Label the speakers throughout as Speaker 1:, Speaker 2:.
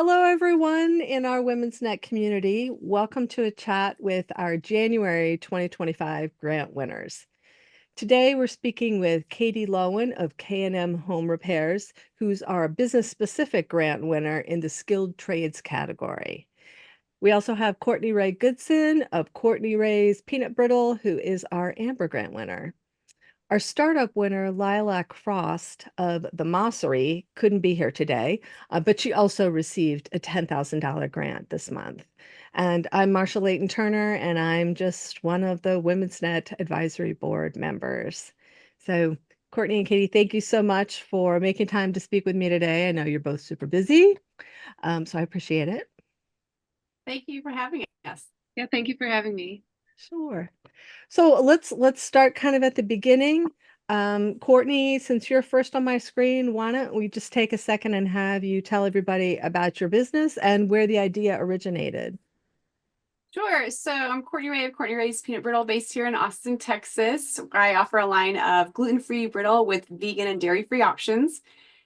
Speaker 1: Hello, everyone in our Women's Net community. Welcome to a chat with our January 2025 grant winners. Today, we're speaking with Katie Loewen of K&M Home Repairs, who's our business-specific grant winner in the skilled trades category. We also have Courtney Ray Goodson of Courtney Ray's Peanut Brittle, who is our Amber grant winner. Our startup winner, Lilac Frost of the Mossery, couldn't be here today, but she also received a $10,000 grant this month. And I'm Marsha Layton Turner, and I'm just one of the Women's Net Advisory Board members. So, Courtney and Katie, thank you so much for making time to speak with me today. I know you're both super busy, so I appreciate it.
Speaker 2: Thank you for having us.
Speaker 3: Yeah, thank you for having me.
Speaker 1: Sure. So let's start kind of at the beginning. Courtney, since you're first on my screen, why don't we just take a second and have you tell everybody about your business and where the idea originated?
Speaker 2: Sure. So I'm Courtney Ray of Courtney Ray's Peanut Brittle based here in Austin, Texas. I offer a line of gluten-free brittle with vegan and dairy-free options.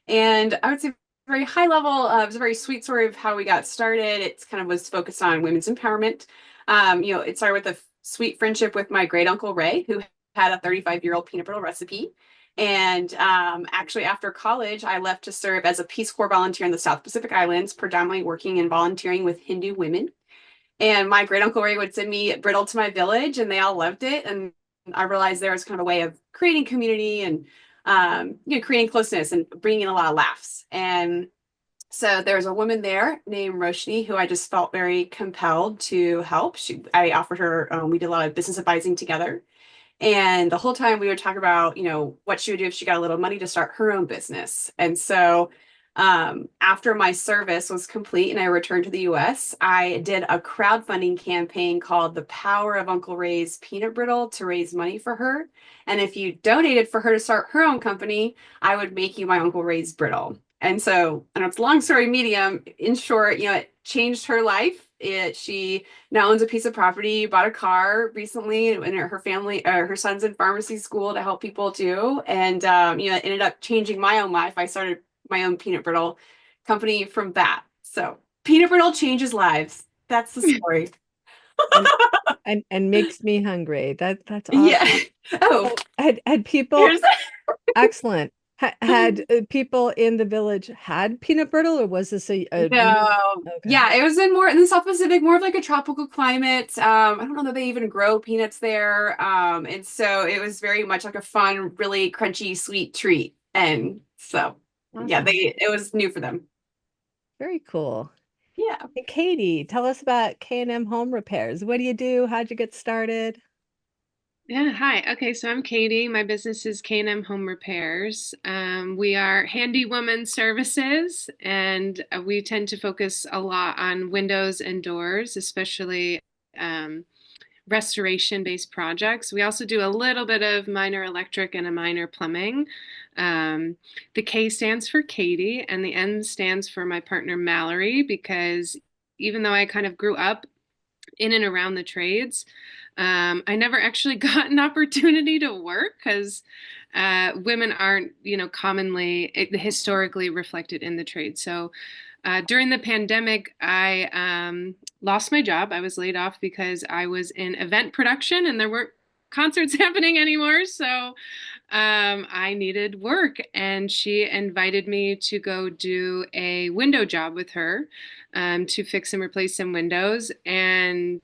Speaker 2: And I would say very high level, it was a very sweet story of how we got started. It's kind of was focused on women's empowerment. It started with a sweet friendship with my great uncle Ray, who had a 35-year-old peanut brittle recipe. And actually, after college, I left to serve as a Peace Corps volunteer in the South Pacific Islands, predominantly working and volunteering with Hindu women. And my great uncle Ray would send me brittle to my village, and they all loved it. And I realized there was kind of a way of creating community and creating closeness and bringing a lot of laughs. And so there's a woman there named Roshni who I just felt very compelled to help. I offered her, we did a lot of business advising together. And the whole time we would talk about, what she would do if she got a little money to start her own business. And so after my service was complete and I returned to the US, I did a crowdfunding campaign called The Power of Uncle Ray's Peanut Brittle to raise money for her. And if you donated for her to start her own company, I would make you my Uncle Ray's Brittle. And so, and it's a long story medium. In short, it changed her life. She now owns a piece of property, bought a car recently, and her family, her son's in pharmacy school to help people too. And it ended up changing my own life. I started my own peanut brittle company from that. So peanut brittle changes lives. That's the story.
Speaker 1: and makes me hungry. That's awesome.
Speaker 2: Yeah. Oh,
Speaker 1: had people excellent. Had people in the village had peanut brittle, or was this a
Speaker 2: no.
Speaker 1: Okay.
Speaker 2: Yeah, it was in the South Pacific, more of like a tropical climate. I don't know that they even grow peanuts there. And so it was very much like a fun, really crunchy, sweet treat. And so yeah,
Speaker 1: Awesome.
Speaker 2: it was new for them.
Speaker 1: Very cool.
Speaker 2: Yeah.
Speaker 1: And Katie, tell us about K&M Home Repairs. What do you do? How'd you get started?
Speaker 3: Yeah, hi. Okay, so I'm Katie. My business is K&M Home Repairs. We are handy woman services, and we tend to focus a lot on windows and doors, especially restoration-based projects. We also do a little bit of minor electric and a minor plumbing. The K stands for Katie, and the M stands for my partner Mallory, because even though I kind of grew up in and around the trades, I never actually got an opportunity to work because women aren't, commonly historically reflected in the trade. So during the pandemic, I lost my job. I was laid off because I was in event production and there weren't concerts happening anymore. So I needed work, and she invited me to go do a window job with her to fix and replace some windows. And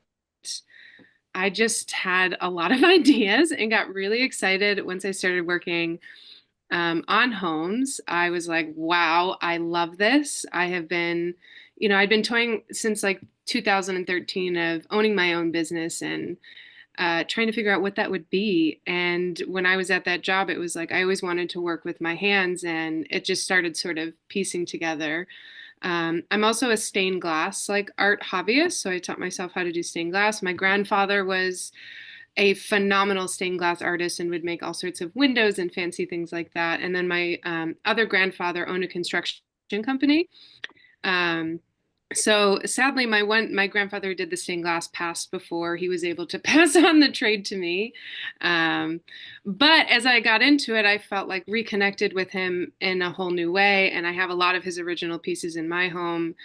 Speaker 3: I just had a lot of ideas and got really excited once I started working on homes. I was like, wow, I love this. I'd been toying since like 2013 of owning my own business and trying to figure out what that would be. And when I was at that job, it was like I always wanted to work with my hands, and it just started sort of piecing together. I'm also a stained glass art hobbyist, so I taught myself how to do stained glass. My grandfather was a phenomenal stained glass artist and would make all sorts of windows and fancy things like that. And then my other grandfather owned a construction company. So sadly, my grandfather did the stained glass passed before he was able to pass on the trade to me. But as I got into it, I felt like reconnected with him in a whole new way. And I have a lot of his original pieces in my home.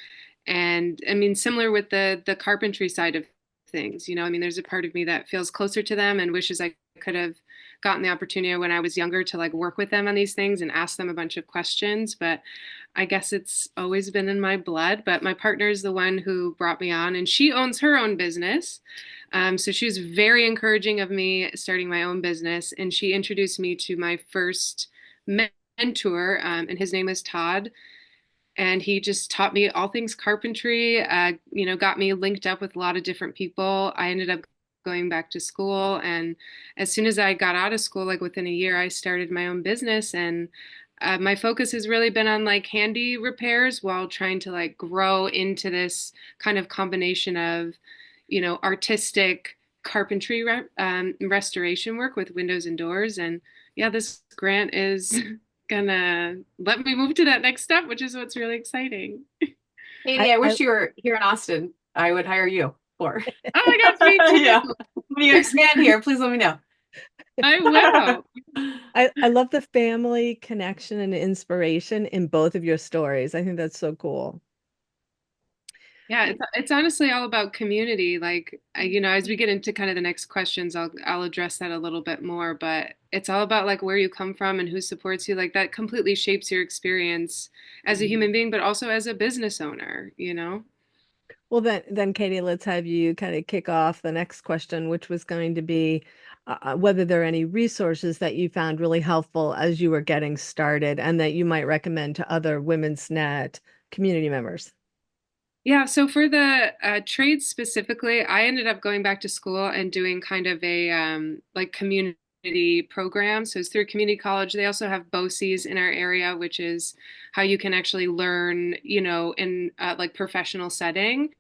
Speaker 3: And I mean, similar with the carpentry side of things, I mean, there's a part of me that feels closer to them and wishes I could have gotten the opportunity when I was younger to like work with them on these things and ask them a bunch of questions. But I guess it's always been in my blood. But my partner is the one who brought me on, and she owns her own business. So she was very encouraging of me starting my own business, and she introduced me to my first mentor, and his name is Todd. And he just taught me all things carpentry, got me linked up with a lot of different people. I ended up going back to school. And as soon as I got out of school, like within a year, I started my own business. And my focus has really been on like handy repairs while trying to like grow into this kind of combination of, artistic carpentry restoration work with windows and doors. And yeah, this grant is gonna let me move to that next step, which is what's really exciting.
Speaker 2: Katie, I wish you were here in Austin. I would hire you for.
Speaker 3: Oh my gosh, me too.
Speaker 2: Yeah. When you expand here, please let me know.
Speaker 3: I will.
Speaker 1: I love the family connection and inspiration in both of your stories. I think that's so cool.
Speaker 3: Yeah, it's honestly all about community. Like, as we get into kind of the next questions, I'll address that a little bit more. But it's all about like where you come from and who supports you. Like that completely shapes your experience as a human being, but also as a business owner.
Speaker 1: Well, then, Katie, let's have you kind of kick off the next question, which was going to be whether there are any resources that you found really helpful as you were getting started and that you might recommend to other Women's Net community members.
Speaker 3: Yeah, so for the trades specifically, I ended up going back to school and doing kind of a like community program. So it's through community college. They also have BOCES in our area, which is how you can actually learn, in like professional setting.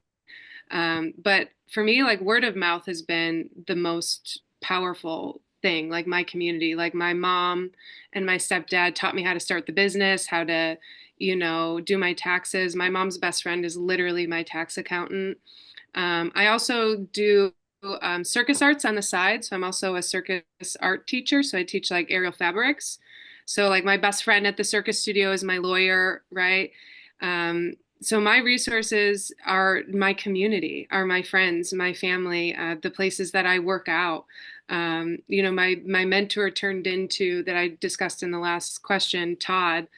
Speaker 3: But for me, like word of mouth has been the most powerful thing. Like my community, like my mom and my stepdad taught me how to start the business, how to, do my taxes. My mom's best friend is literally my tax accountant. I also do circus arts on the side. So I'm also a circus art teacher. So I teach like aerial fabrics. So like my best friend at the circus studio is my lawyer, right? So my resources are my community, are my friends, my family, the places that I work out. My mentor turned into that I discussed in the last question, Todd,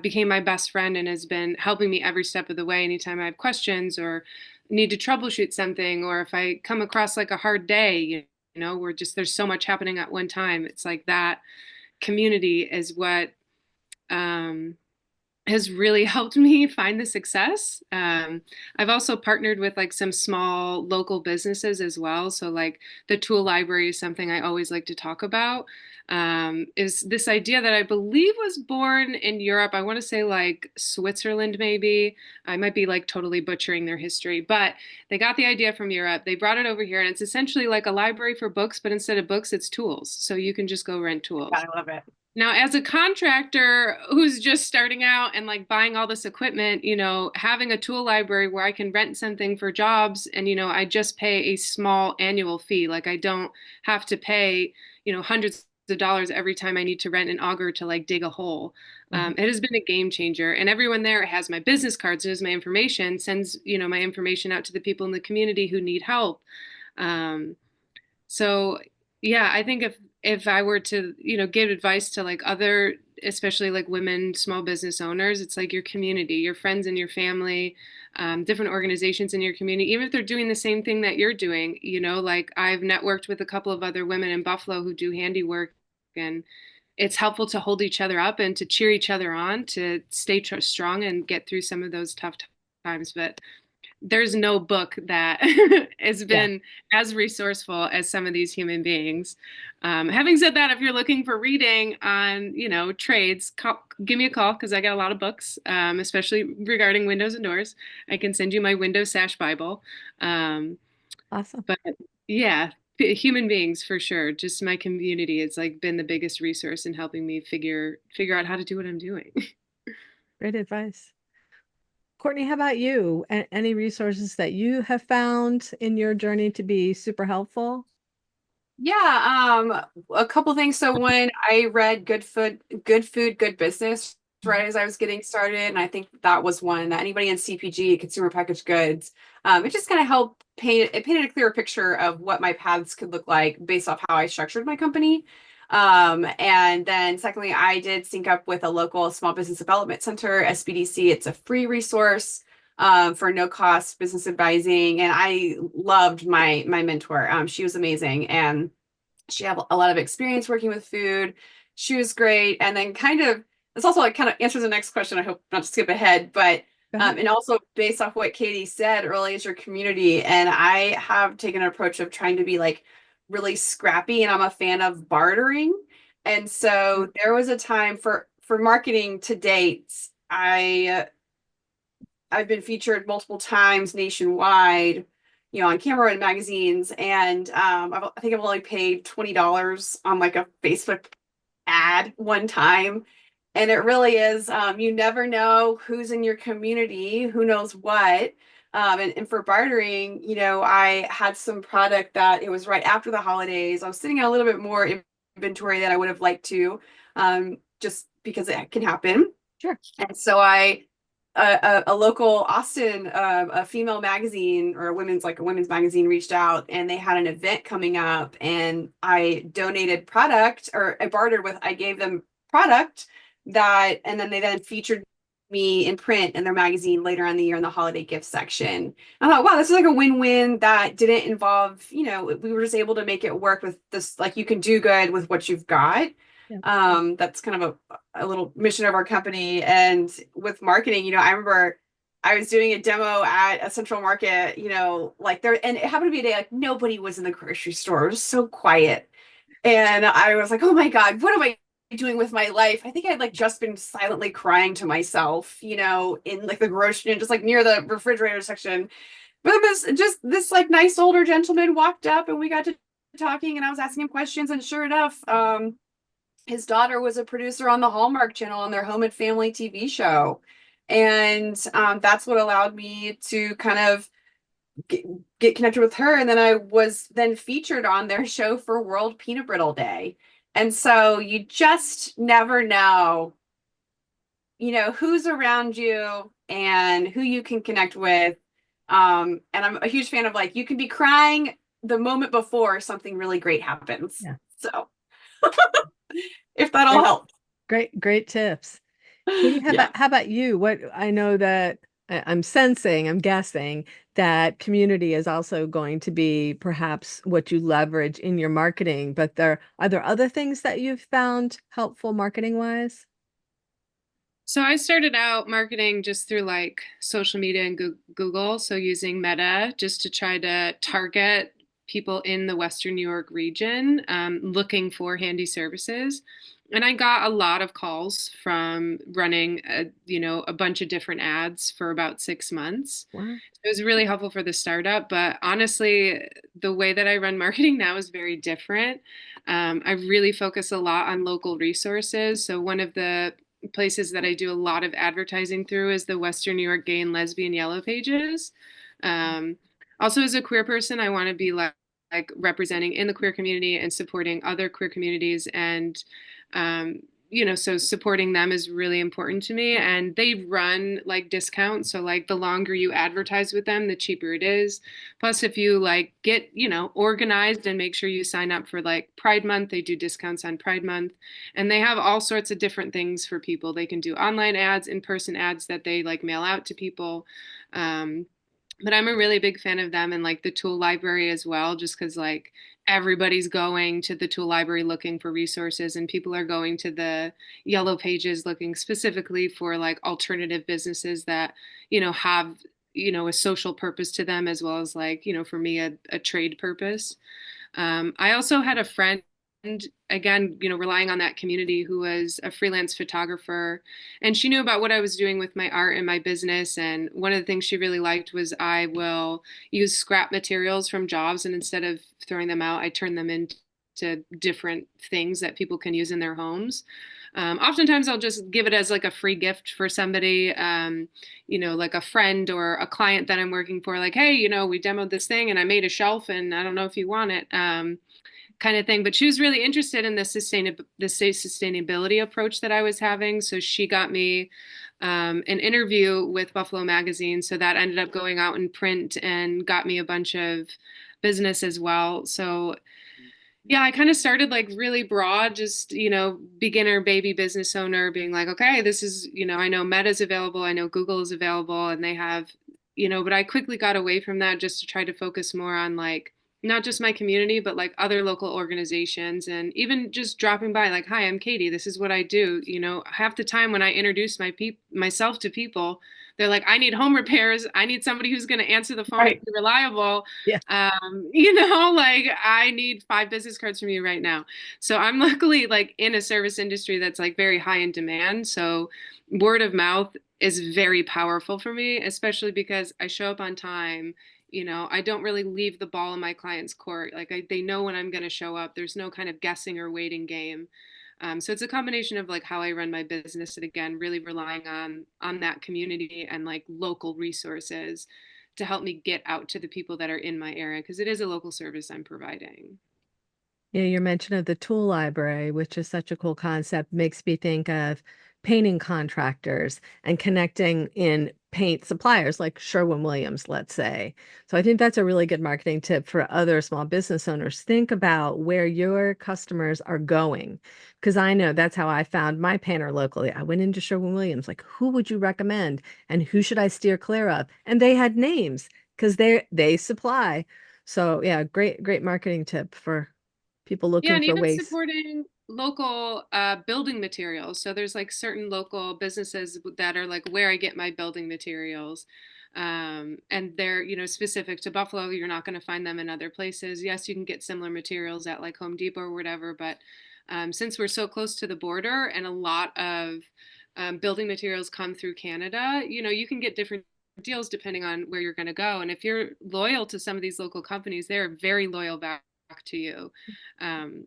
Speaker 3: became my best friend and has been helping me every step of the way. Anytime I have questions or need to troubleshoot something, or if I come across like a hard day, we're just there's so much happening at one time. It's like that community is what has really helped me find the success. I've also partnered with like some small local businesses as well. So like the tool library is something I always like to talk about. Is this idea that I believe was born in Europe. I want to say like Switzerland, maybe. I might be like totally butchering their history, but they got the idea from Europe. They brought it over here, and it's essentially like a library for books, but instead of books, it's tools. So you can just go rent tools.
Speaker 2: I love it.
Speaker 3: Now, as a contractor who's just starting out and like buying all this equipment, having a tool library where I can rent something for jobs and, I just pay a small annual fee. Like I don't have to pay, hundreds of dollars every time I need to rent an auger to like dig a hole. It has been a game changer. And everyone there has my business cards, has my information, sends, my information out to the people in the community who need help. So yeah, I think if I were to, give advice to like other, especially like women, small business owners, it's like your community, your friends and your family, different organizations in your community, even if they're doing the same thing that you're doing, like I've networked with a couple of other women in Buffalo who do handiwork, and it's helpful to hold each other up and to cheer each other on to stay strong and get through some of those tough times. But there's no book that has been as resourceful as some of these human beings. Having said that, if you're looking for reading on, trades, give me a call because I got a lot of books, especially regarding windows and doors. I can send you my window sash Bible.
Speaker 1: Awesome.
Speaker 3: But yeah, human beings for sure. Just my community. It's like been the biggest resource in helping me figure out how to do what I'm doing.
Speaker 1: Great advice. Courtney, how about you? Any resources that you have found in your journey to be super helpful?
Speaker 2: Yeah, a couple things. So when I read Good Food, Good Business right as I was getting started. And I think that was one that anybody in CPG, consumer packaged goods, it just kind of helped painted a clearer picture of what my paths could look like based off how I structured my company. And then secondly, I did sync up with a local small business development center, SBDC. It's a free resource for no cost business advising. And I loved my mentor. She was amazing. And she had a lot of experience working with food. She was great. And then kind of, this also like kind of answers the next question. I hope not to skip ahead, but and also based off what Katie said early is your community. And I have taken an approach of trying to be like really scrappy, and I'm a fan of bartering. And so there was a time for marketing to date. I've been featured multiple times nationwide, on camera and magazines, and I think I've only paid $20 on like a Facebook ad one time. And it really is, you never know who's in your community, who knows what. And for bartering, I had some product that it was right after the holidays. I was sitting on a little bit more inventory than I would have liked to, just because it can happen.
Speaker 1: Sure.
Speaker 2: And so a local Austin, a female magazine or a women's magazine reached out, and they had an event coming up, and I donated product, or I gave them product and then they featured me in print in their magazine later in the year in the holiday gift section. I thought, wow, this is like a win-win that didn't involve, we were just able to make it work with this, like you can do good with what you've got.
Speaker 1: Yeah.
Speaker 2: That's kind of a little mission of our company. And with marketing, I remember I was doing a demo at a central market, like there, and it happened to be a day like nobody was in the grocery store. It was so quiet. And I was like, oh my God, what am I doing with my life? I think I'd like just been silently crying to myself, in like the grocery, just like near the refrigerator section. But it was just this like nice older gentleman walked up, and we got to talking, and I was asking him questions, and sure enough, his daughter was a producer on the Hallmark Channel on their Home and Family TV show. And that's what allowed me to kind of get connected with her. And then I was then featured on their show for World Peanut Brittle Day. And so you just never know, who's around you and who you can connect with. And I'm a huge fan of like, you can be crying the moment before something really great happens.
Speaker 1: Yeah.
Speaker 2: So if that all helps.
Speaker 1: Great tips. Katie, how about you? What I know that I'm guessing that community is also going to be perhaps what you leverage in your marketing, but are there other things that you've found helpful marketing wise?
Speaker 3: So I started out marketing just through like social media and Google. So using Meta just to try to target people in the Western New York region looking for handy services. And I got a lot of calls from running, a bunch of different ads for about 6 months.
Speaker 1: Wow.
Speaker 3: It was really helpful for the startup, but honestly, the way that I run marketing now is very different. I really focus a lot on local resources. So one of the places that I do a lot of advertising through is the Western New York Gay and Lesbian Yellow Pages. Um, Also, as a queer person, I want to be like representing in the queer community and supporting other queer communities, and so supporting them is really important to me. And they run like discounts, so like the longer you advertise with them, the cheaper it is. Plus, if you like get organized and make sure you sign up for like Pride Month, they do discounts on Pride Month, and they have all sorts of different things for people. They can do online ads, in-person ads that they like mail out to people. But I'm a really big fan of them and like the tool library as well, just because like everybody's going to the tool library looking for resources, and people are going to the yellow pages looking specifically for like alternative businesses that, have, a social purpose to them, as well as like, for me, a trade purpose. I also had a friend, again, relying on that community, who was a freelance photographer, and she knew about what I was doing with my art and my business. And one of the things she really liked was I will use scrap materials from jobs, and instead of throwing them out, I turn them into different things that people can use in their homes. Oftentimes I'll just give it as like a free gift for somebody, like a friend or a client that I'm working for, like, hey, we demoed this thing and I made a shelf and I don't know if you want it. kind of thing. But she was really interested in the sustainability approach that I was having. So she got me an interview with Buffalo Magazine. So that ended up going out in print and got me a bunch of business as well. So yeah, I kind of started like really broad, just, beginner baby business owner, being like, okay, this is, I know Meta's available, I know Google is available, and they have, but I quickly got away from that just to try to focus more on like not just my community, but like other local organizations, and even just dropping by, like, hi, I'm Katie, this is what I do. Half the time when I introduce myself to people, they're like, I need home repairs. I need somebody who's going to answer the phone and
Speaker 1: Right.
Speaker 3: be reliable.
Speaker 1: Yeah.
Speaker 3: Like I need 5 business cards from you right now. So I'm luckily like in a service industry that's like very high in demand. So word of mouth is very powerful for me, especially because I show up on time. I don't really leave the ball in my client's court. Like they know when I'm going to show up. There's no kind of guessing or waiting game. So it's a combination of like how I run my business, and again, really relying on that community and like local resources to help me get out to the people that are in my area, because it is a local service I'm providing.
Speaker 1: Yeah, your mention of the tool library, which is such a cool concept, makes me think of painting contractors and connecting in paint suppliers like Sherwin-Williams, let's say. So I think that's a really good marketing tip for other small business owners. Think about where your customers are going, because I know that's how I found my painter locally. I went into Sherwin-Williams, like, who would you recommend and who should I steer clear of? And they had names because they supply. So yeah, great marketing tip for people
Speaker 3: Yeah,
Speaker 1: looking
Speaker 3: and
Speaker 1: for
Speaker 3: even
Speaker 1: ways.
Speaker 3: supporting local building materials. So there's like certain local businesses that are like where I get my building materials. And they're, specific to Buffalo. You're not going to find them in other places. Yes, you can get similar materials at like Home Depot or whatever, but since we're so close to the border and a lot of building materials come through Canada, you can get different deals depending on where you're going to go. And if you're loyal to some of these local companies, they're very loyal back to you.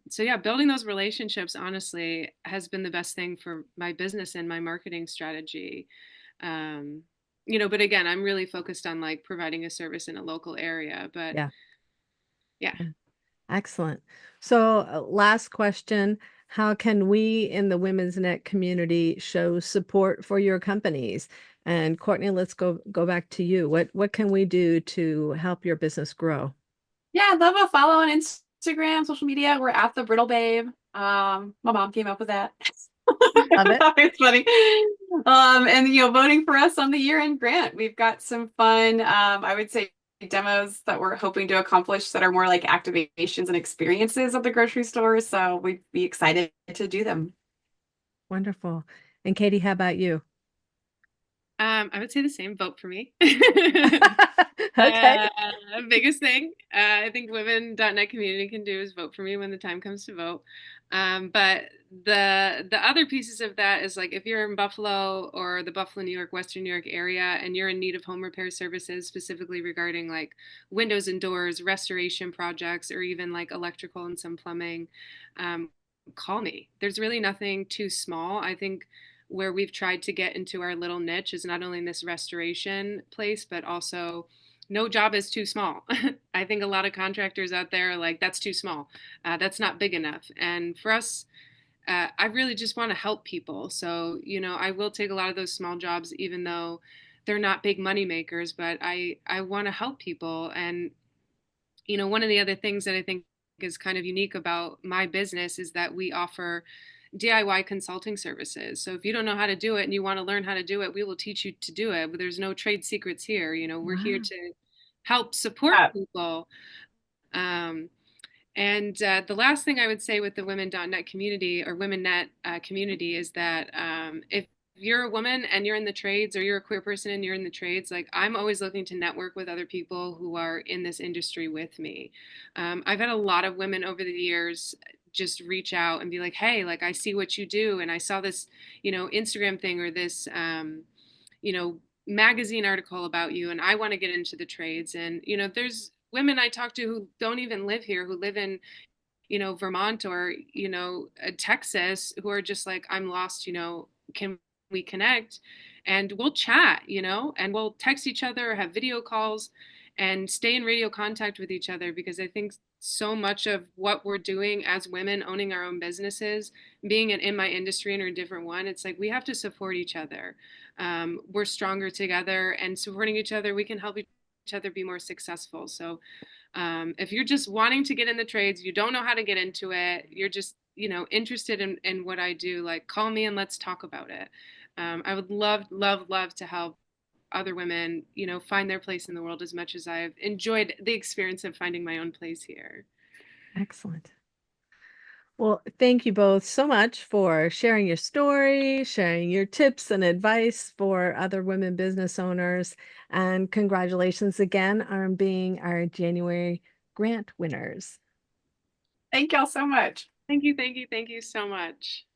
Speaker 3: So yeah, building those relationships honestly has been the best thing for my business and my marketing strategy. Um, but again, I'm really focused on like providing a service in a local area. But
Speaker 1: Yeah,
Speaker 3: yeah.
Speaker 1: yeah, excellent. So, last question, how can we in the women's net community show support for your companies? And Courtney, let's go back to you. What can we do to help your business grow?
Speaker 2: Yeah, I'd love a follow on Instagram, social media. We're at the Brittle Babe. My mom came up with that.
Speaker 1: Love it.
Speaker 2: It's funny. And voting for us on the year-end grant. We've got some fun, I would say, demos that we're hoping to accomplish that are more like activations and experiences at the grocery store. So we'd be excited to do them.
Speaker 1: Wonderful. And Katie, how about you?
Speaker 3: I would say the same. Vote for me.
Speaker 1: Okay.
Speaker 3: Uh, Biggest thing I think women.net community can do is vote for me when the time comes to vote. But the other pieces of that is like if you're in Buffalo or the Buffalo, New York, Western New York area, and you're in need of home repair services, specifically regarding like windows and doors, restoration projects, or even like electrical and some plumbing, um, call me. There's really nothing too small. I think where we've tried to get into our little niche is not only in this restoration place, but also no job is too small. I think a lot of contractors out there are like, that's too small. That's not big enough. And for us, I really just want to help people. So, I will take a lot of those small jobs, even though they're not big money makers, but I want to help people. And, one of the other things that I think is kind of unique about my business is that we offer DIY consulting services. So if you don't know how to do it and you want to learn how to do it, we will teach you to do it. But there's no trade secrets here. We're here
Speaker 1: Wow.
Speaker 3: to help support
Speaker 2: Yeah.
Speaker 3: people. Um, and the last thing I would say with the women.net community or women.net community is that if you're a woman and you're in the trades, or you're a queer person and you're in the trades, like I'm always looking to network with other people who are in this industry with me. I've had a lot of women over the years just reach out and be like, hey, like I see what you do. And I saw this, Instagram thing or this, you know, magazine article about you, and I want to get into the trades. And, there's women I talk to who don't even live here, who live in, Vermont or, Texas, who are just like, I'm lost, can we connect? And we'll chat, and we'll text each other or have video calls. and stay in radio contact with each other, because I think so much of what we're doing as women, owning our own businesses, being in my industry or a different one, it's like we have to support each other. We're stronger together, and supporting each other, we can help each other be more successful. So if you're just wanting to get in the trades, you don't know how to get into it, you're just, interested in what I do, like call me and let's talk about it. I would love, love, love to help other women, find their place in the world as much as I've enjoyed the experience of finding my own place here.
Speaker 1: Excellent. Well, thank you both so much for sharing your story, sharing your tips and advice for other women business owners, and congratulations again on being our January grant winners.
Speaker 2: Thank y'all so much.
Speaker 3: Thank you, thank you, thank you so much.